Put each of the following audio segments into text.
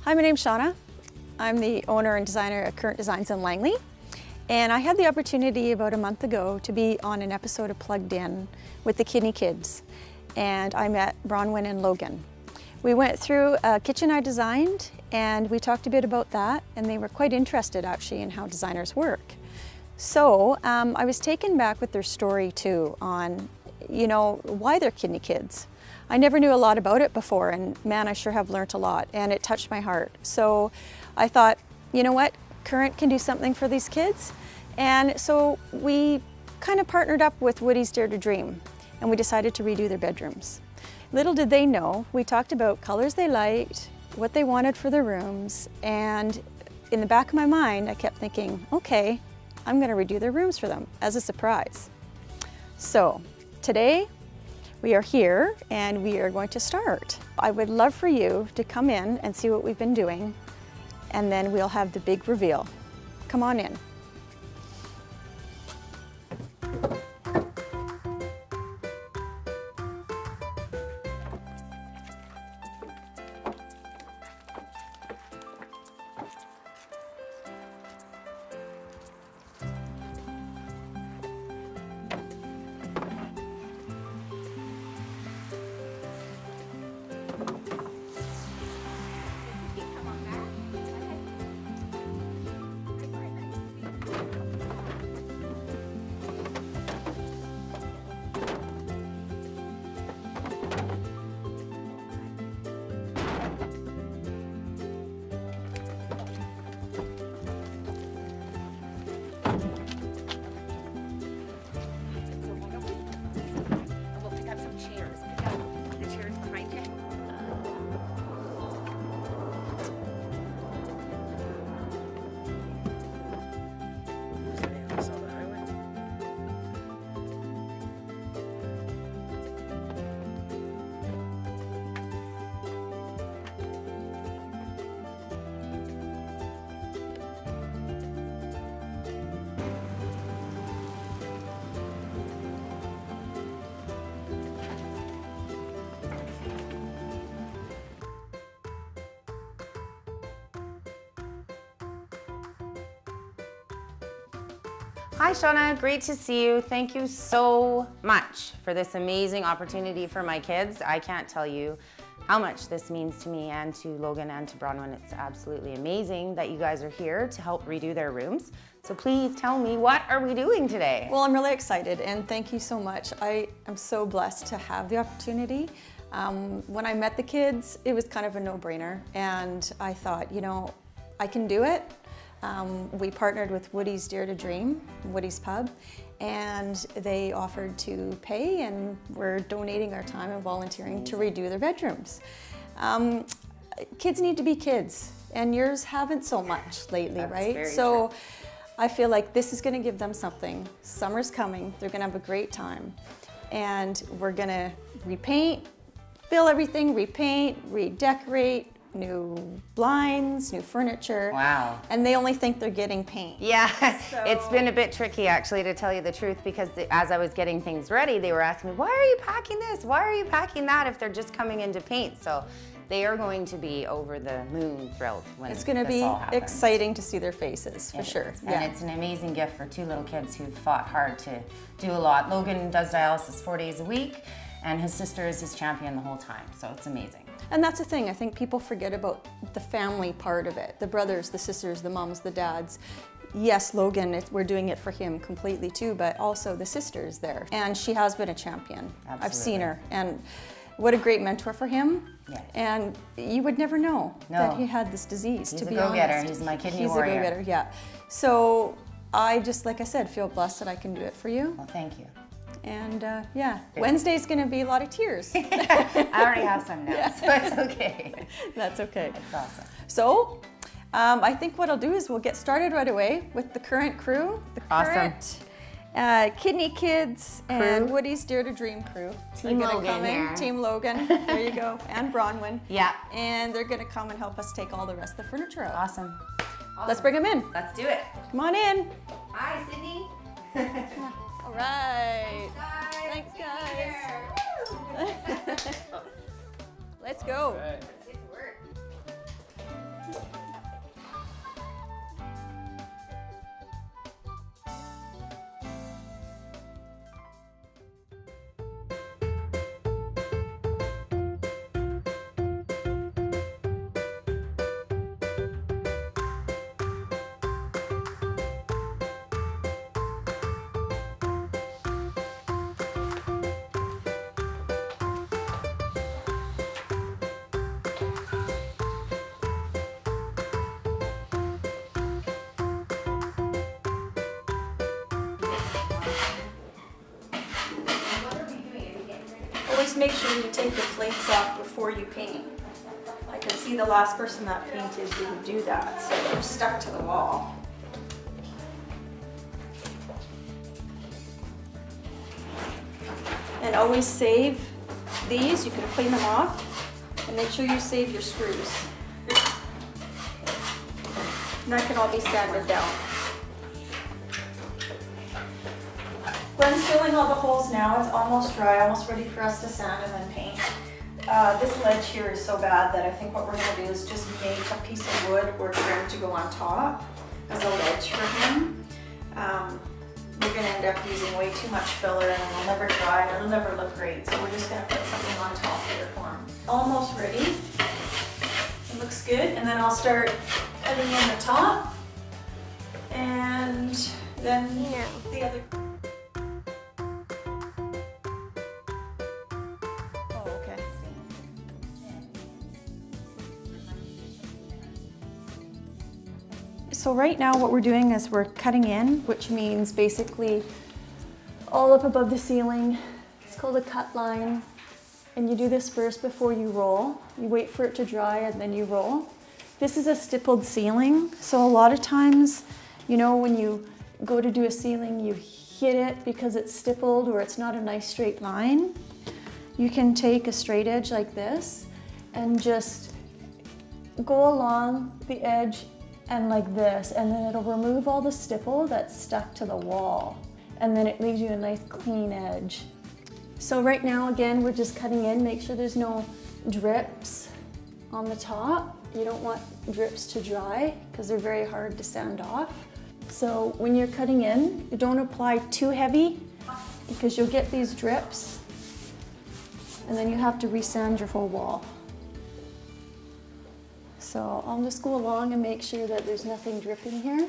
Hi, my name's Shauna. I'm the owner and designer at Currant Designs in Langley. And I had the opportunity about a month ago to be on an episode of Plugged In with the Kidney Kids. And I met Bronwyn and Logan. We went through a kitchen I designed and we talked a bit about that, and they were quite interested actually in how designers work. So I was taken back with their story too on, why they're kidney kids. I never knew a lot about it before, and man, I sure have learnt a lot, and it touched my heart. So I thought, you know what, Currant can do something for these kids. And so we kind of partnered up with Woody's Dare to Dream, and we decided to redo their bedrooms. Little did they know, we talked about colors they liked, what they wanted for their rooms, and in the back of my mind, I kept thinking, okay, I'm gonna redo their rooms for them as a surprise. So today, we are here and we are going to start. I would love for you to come in and see what we've been doing, and then we'll have the big reveal. Come on in. Hi Shauna, great to see you. Thank you so much for this amazing opportunity for my kids. I can't tell you how much this means to me and to Logan and to Bronwyn. It's absolutely amazing that you guys are here to help redo their rooms. So please tell me, what are we doing today? Well, I'm really excited and thank you so much. I am so blessed to have the opportunity. When I met the kids, it was kind of a no-brainer, and I thought, I can do it. We partnered with Woody's Dare to Dream, Woody's Pub, and they offered to pay, and we're donating our time and volunteering to redo their bedrooms. Kids need to be kids, and yours haven't so much lately, That's right? very So true. I feel like this is gonna give them something. Summer's coming, they're gonna have a great time, and we're gonna repaint, fill everything, repaint, redecorate, new blinds, new furniture. Wow. And they only think they're getting paint. Yeah, So- it's been a bit tricky actually, to tell you the truth, because as I was getting things ready, they were asking me, why are you packing this? Why are you packing that if they're just coming in to paint? So they are going to be over the moon thrilled when It's gonna this be all happens. exciting to see their faces, for It sure. is. And it's an amazing gift for two little kids who've fought hard to do a lot. Logan does dialysis 4 days a week, and his sister is his champion the whole time, so it's amazing. And that's the thing, I think people forget about the family part of it. The brothers, the sisters, the moms, the dads. Yes, Logan, we're doing it for him completely too, but also the sister is there. And she has been a champion. Absolutely. I've seen her, and what a great mentor for him. Yeah. And you would never know No. that he had this disease, He's to a be go-getter. honest. He's my kidney He's warrior. a go-getter, yeah. So I just, like I said, feel blessed that I can do it for you. Well, thank you. And yeah, Wednesday's gonna be a lot of tears. I already have some now, so it's okay. That's okay. It's awesome. So I think what I'll do is we'll get started right away with the Currant crew, the Awesome. Currant Kidney Kids and Woody's Dare to Dream crew. Team They're gonna Logan come in. here. Team Logan, there you go, and Bronwyn. Yeah. And they're gonna come and help us take all the rest of the furniture out. Awesome. Let's bring them in. Let's do it. Come on in. Hi, Sydney. All right. Guys. Thanks, guys. Let's go. Get to work. just make sure you take the plates off before you paint. I can see the last person that painted didn't do that, so they're stuck to the wall. And always save these. You can clean them off and make sure you save your screws. And that can all be sanded down. Gwen's filling all the holes now. It's almost dry, almost ready for us to sand and then paint. This ledge here is so bad that I think what we're gonna do is just make a piece of wood or trim to go on top as a ledge for him. We're gonna end up using way too much filler and it'll never dry and it'll never look great. So we're just gonna put something on top here for him. Almost ready. It looks good. And then I'll start cutting in the top and then the other. So right now what we're doing is we're cutting in, which means basically all up above the ceiling. It's called a cut line. And you do this first before you roll. You wait for it to dry and then you roll. This is a stippled ceiling. So a lot of times, you know, when you go to do a ceiling, you hit it because it's stippled or it's not a nice straight line. You can take a straight edge like this and just go along the edge and like this, and then it'll remove all the stipple that's stuck to the wall. And then it leaves you a nice clean edge. So right now, again, we're just cutting in. Make sure there's no drips on the top. You don't want drips to dry because they're very hard to sand off. So when you're cutting in, you don't apply too heavy because you'll get these drips and then you have to resand your whole wall. So I'll just go along and make sure that there's nothing dripping here.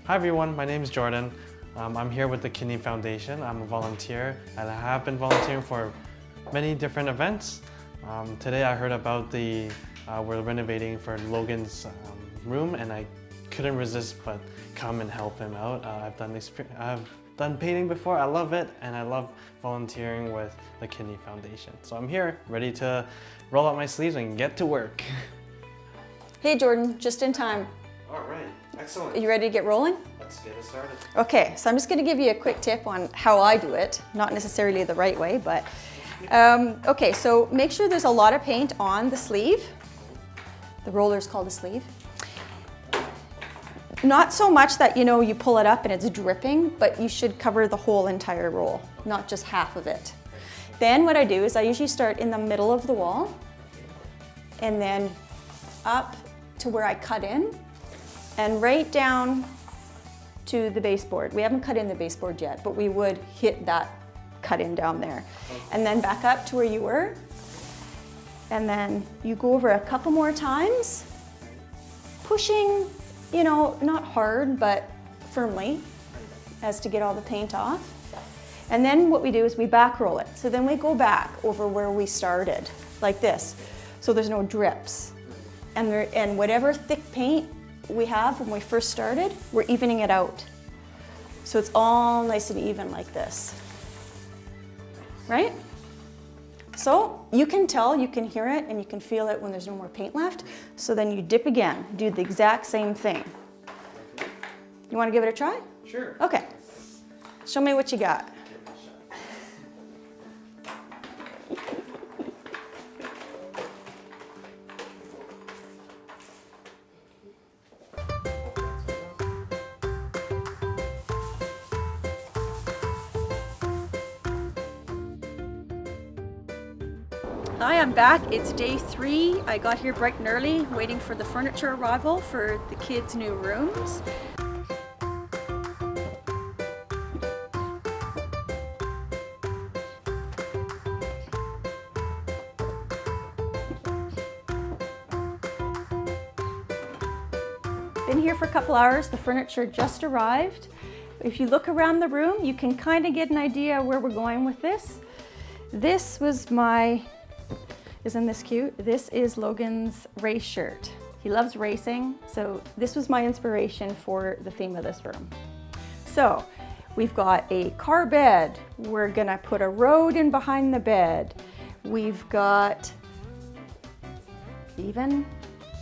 Hi everyone, my name is Jordan. I'm here with the Kidney Foundation. I'm a volunteer and I have been volunteering for many different events. Today I heard about we're renovating for Logan's room and I couldn't resist but come and help him out. I've done painting before, I love it, and I love volunteering with the Kidney Foundation. So I'm here, ready to roll up my sleeves and get to work. Hey Jordan, just in time. All right, excellent. Are you ready to get rolling? Let's get it started. Okay, so I'm just going to give you a quick tip on how I do it. Not necessarily the right way, but okay, so make sure there's a lot of paint on the sleeve. The roller is called a sleeve. Not so much that, you know, you pull it up and it's dripping, but you should cover the whole entire roll, not just half of it. Then what I do is I usually start in the middle of the wall and then up to where I cut in and right down to the baseboard. We haven't cut in the baseboard yet, but we would hit that cut in down there. And then back up to where you were. And then you go over a couple more times, pushing, you know, not hard, but firmly, as to get all the paint off. And then what we do is we back roll it. So then we go back over where we started, like this. So there's no drips. And whatever thick paint we have when we first started, we're evening it out. So it's all nice and even like this, right? So you can tell, you can hear it, and you can feel it when there's no more paint left. So then you dip again, do the exact same thing. You want to give it a try? Sure. Okay. Show me what you got. Hi, I'm back. It's day 3. I got here bright and early, waiting for the furniture arrival for the kids' new rooms. Been here for a couple hours. The furniture just arrived. If you look around the room, you can kind of get an idea where we're going with this. This was isn't this cute? This is Logan's race shirt. He loves racing, so this was my inspiration for the theme of this room. So we've got a car bed. We're gonna put a road in behind the bed. We've got even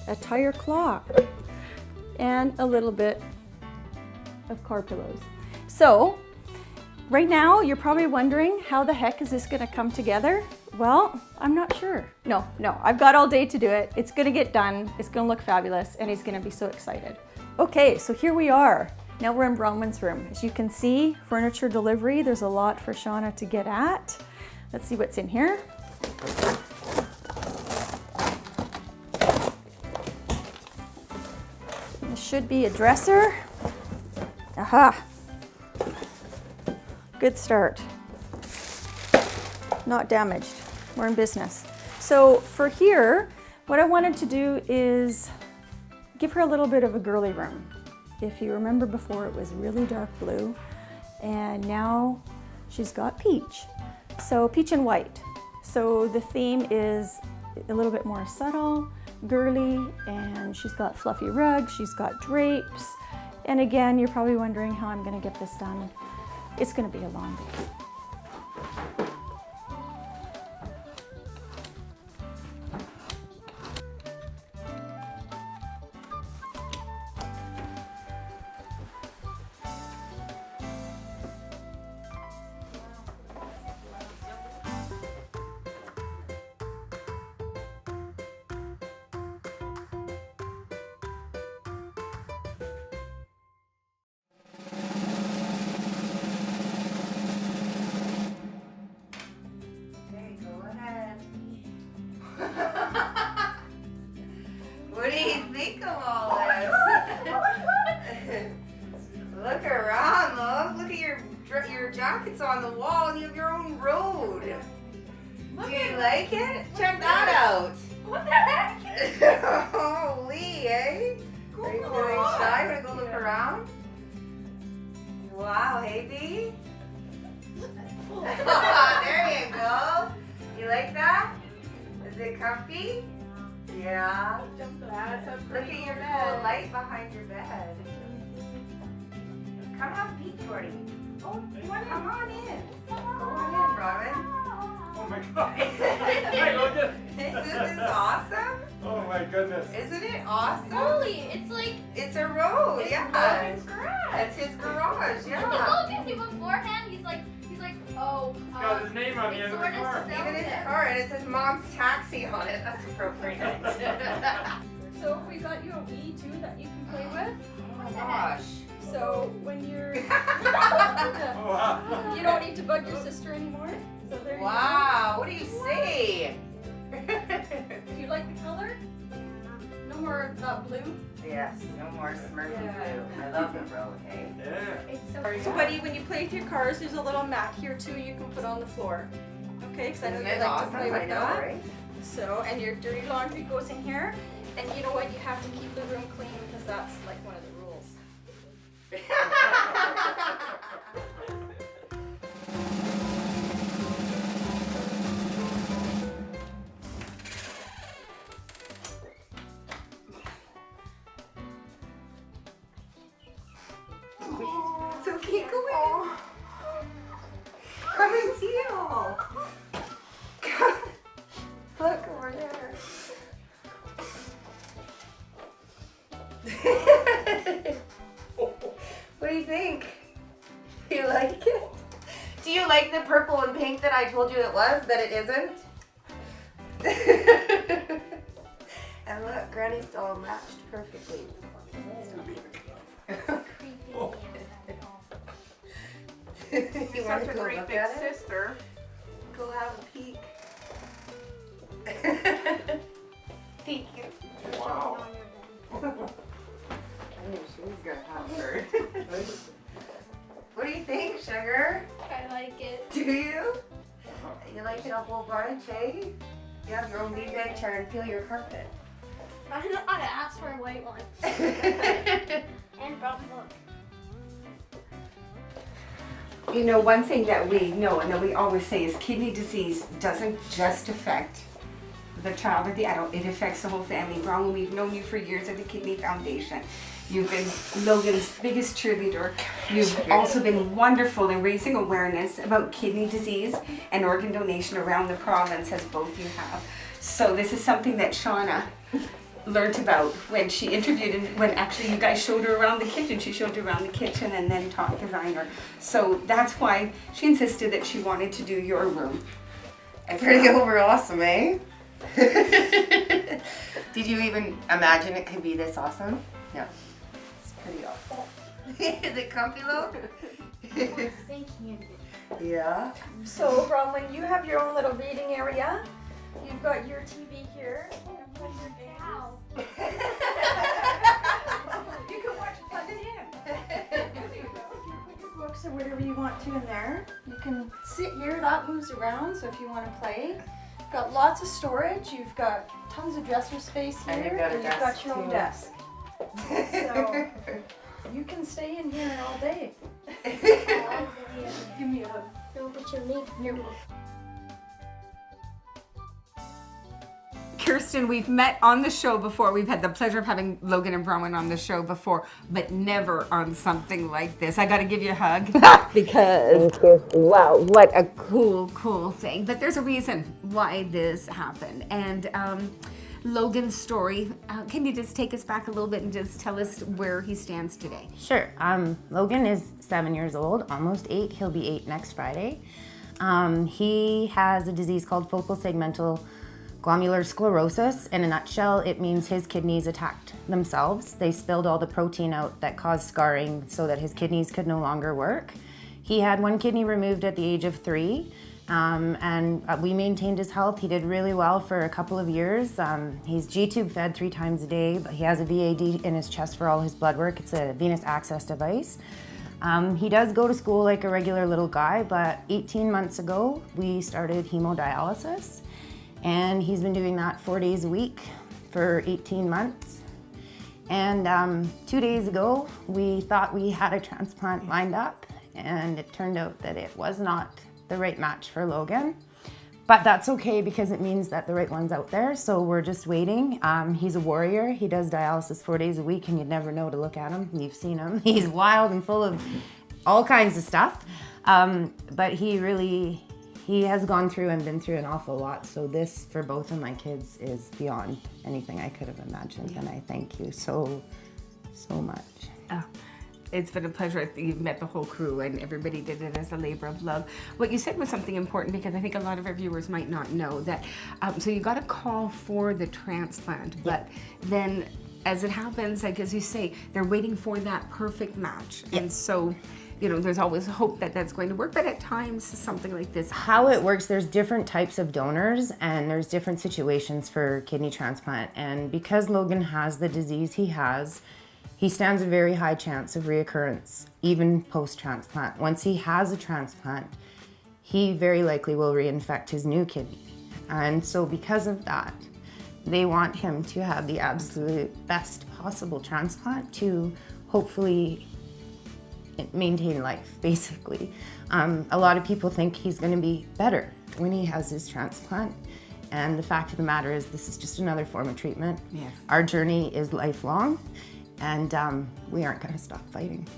a tire clock and a little bit of car pillows. So right now you're probably wondering, how the heck is this gonna come together? Well, I'm not sure. No, I've got all day to do it. It's gonna get done, it's gonna look fabulous, and he's gonna be so excited. Okay, so here we are. Now we're in Bronwyn's room. As you can see, furniture delivery, there's a lot for Shauna to get at. Let's see what's in here. This should be a dresser. Aha! Good start. Not damaged. We're in business. So for here, what I wanted to do is give her a little bit of a girly room. If you remember before, it was really dark blue, and now she's got peach. So peach and white. So the theme is a little bit more subtle, girly, and she's got fluffy rugs, she's got drapes. And again, you're probably wondering how I'm gonna get this done. It's gonna be a long day. What do you think of all this? Look around, love. Look at your jacket's on the wall and you have your own road. Do you like it? Check that out. What the heck? Holy, eh? Are you feeling shy? Wanna go look around? Wow, hey B? There you go. You like that? Is it comfy? Yeah. Look at your cool light behind your bed. Come have a peek, Jordy. Oh, you want to come on in? Go on in, Robin. Oh my God. This is awesome. Oh my goodness. Isn't it awesome? Holy, it's like It's a road, yeah. Logan's garage. That's his garage, yeah. Logan, beforehand, he's like, oh. It's got his name on the end of the car. Even his car, and it says Mom's Taxi on it. That's appropriate. So we got you a Wii too that you can play with. Oh my gosh. So when you're, Oh, wow. you don't need to bug your sister anymore. So there you Wow, what do you say? go. Do you like the color? No more of that blue. Yes, no more Smurfy Yeah. blue. I love the road, hey? Yeah. It's so So buddy, when you play with your cars, there's a little mat here too you can put on the floor. Okay, because I know Isn't you it like awesome? to play with I know, that. right? So, and your dirty laundry goes in here. And you know what? You have to keep the room clean because that's like one of the rules. So keep going. Come and see it all. Look over there. What do you think? You like it? Do you like the purple and pink that I told you it was, that it isn't? And look, Granny's doll matched perfectly. You want to go look at it? sister. Go have a peek. couple bunch, eh? You have your own lead bed chair and feel your carpet. I asked for a white one. And brown book. You know, one thing that we know and that we always say is kidney disease doesn't just affect the child or the adult, it affects the whole family. Bronwyn, we've known you for years at the Kidney Foundation. You've been Logan's biggest cheerleader. You've also been wonderful in raising awareness about kidney disease and organ donation around the province, as both you have. So this is something that Shauna learned about when she interviewed and when actually you guys showed her around the kitchen. She showed her around the kitchen and then taught designer. So that's why she insisted that she wanted to do your room. Pretty over awesome, eh? Did you even imagine it could be this awesome? No. It's pretty awesome. Is it comfy, Lo? Thinking Yeah. So, Bronwyn, you have your own little reading area. You've got your TV here. Wow. You can watch it, plug it in. You can put your books or whatever you want to in there. You can sit here, that moves around, so if you want to play. Got lots of storage. You've got tons of dresser space here, And you've got a you've got desk, your own too. desk. So you can stay in here all day. Give me a hug. No, but you need Here. Kirsten, we've met on the show before. We've had the pleasure of having Logan and Bronwyn on the show before, but never on something like this. I got to give you a hug because, wow, what a cool thing. But there's a reason why this happened. And Logan's story, can you just take us back a little bit and just tell us where he stands today? Sure. Logan is 7 years old, almost 8. He'll be 8 next Friday. He has a disease called focal segmental glomerular sclerosis. In a nutshell, it means his kidneys attacked themselves. They spilled all the protein out that caused scarring so that his kidneys could no longer work. He had one kidney removed at the age of 3. And we maintained his health. He did really well for a couple of years. He's G-tube fed 3 times a day, but he has a VAD in his chest for all his blood work. It's a venous access device. He does go to school like a regular little guy, but 18 months ago, we started hemodialysis. And he's been doing that 4 days a week for 18 months. And 2 days ago, we thought we had a transplant lined up, and it turned out that it was not the right match for Logan. But that's okay because it means that the right one's out there, so we're just waiting. He's a warrior. He does dialysis 4 days a week, and you'd never know to look at him. You've seen him. He's wild and full of all kinds of stuff. But he has gone through and been through an awful lot. So this, for both of my kids, is beyond anything I could have imagined. And I thank you so much. Oh, it's been a pleasure. You've met the whole crew and everybody did it as a labor of love. What you said was something important because I think a lot of our viewers might not know that. So you got a call for the transplant, but then as it happens, like as you say, they're waiting for that perfect match. And so, you know, there's always hope that that's going to work, but at times something like this. How it works, there's different types of donors and there's different situations for kidney transplant. And because Logan has the disease he stands a very high chance of reoccurrence, even post-transplant. Once he has a transplant, he very likely will reinfect his new kidney. And so because of that, they want him to have the absolute best possible transplant to hopefully maintain life, basically. A lot of people think he's going to be better when he has his transplant. And the fact of the matter is this is just another form of treatment. Yes. Our journey is lifelong, and we aren't going to stop fighting.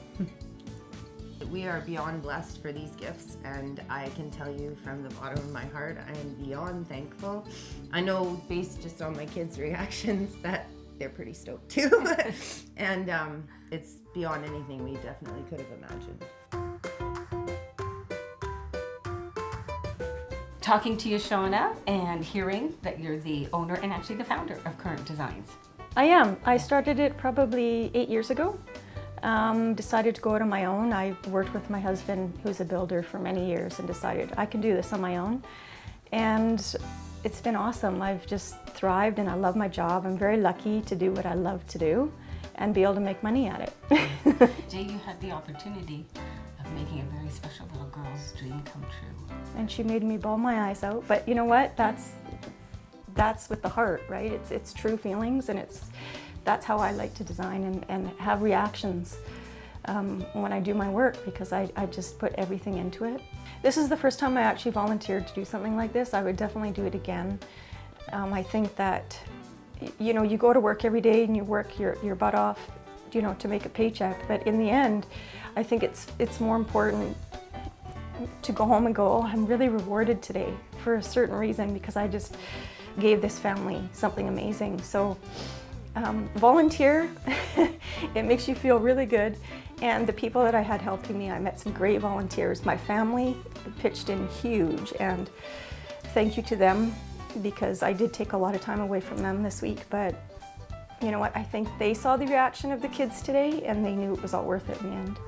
We are beyond blessed for these gifts, and I can tell you from the bottom of my heart, I am beyond thankful. I know based just on my kids' reactions that they're pretty stoked too. And it's beyond anything we definitely could have imagined. Talking to you, Shauna, and hearing that you're the owner and actually the founder of Currant Designs. I am. I started it probably 8 years ago. Decided to go out on my own. I worked with my husband, who's a builder, for many years and decided I can do this on my own. And it's been awesome. I've just thrived and I love my job. I'm very lucky to do what I love to do and be able to make money at it. Jay, you had the opportunity of making a very special little girl's dream come true. And she made me bawl my eyes out. But you know what? That's with the heart, right? It's true feelings, and that's how I like to design and have reactions when I do my work, because I just put everything into it. This is the first time I actually volunteered to do something like this. I would definitely do it again. I think that, you know, you go to work every day and you work your butt off, you know, to make a paycheck. But in the end, I think it's more important to go home and go, oh, I'm really rewarded today for a certain reason, because I just gave this family something amazing. So volunteer, it makes you feel really good. And the people that I had helping me, I met some great volunteers. My family pitched in huge, and thank you to them, because I did take a lot of time away from them this week. But you know what, I think they saw the reaction of the kids today, and they knew it was all worth it in the end.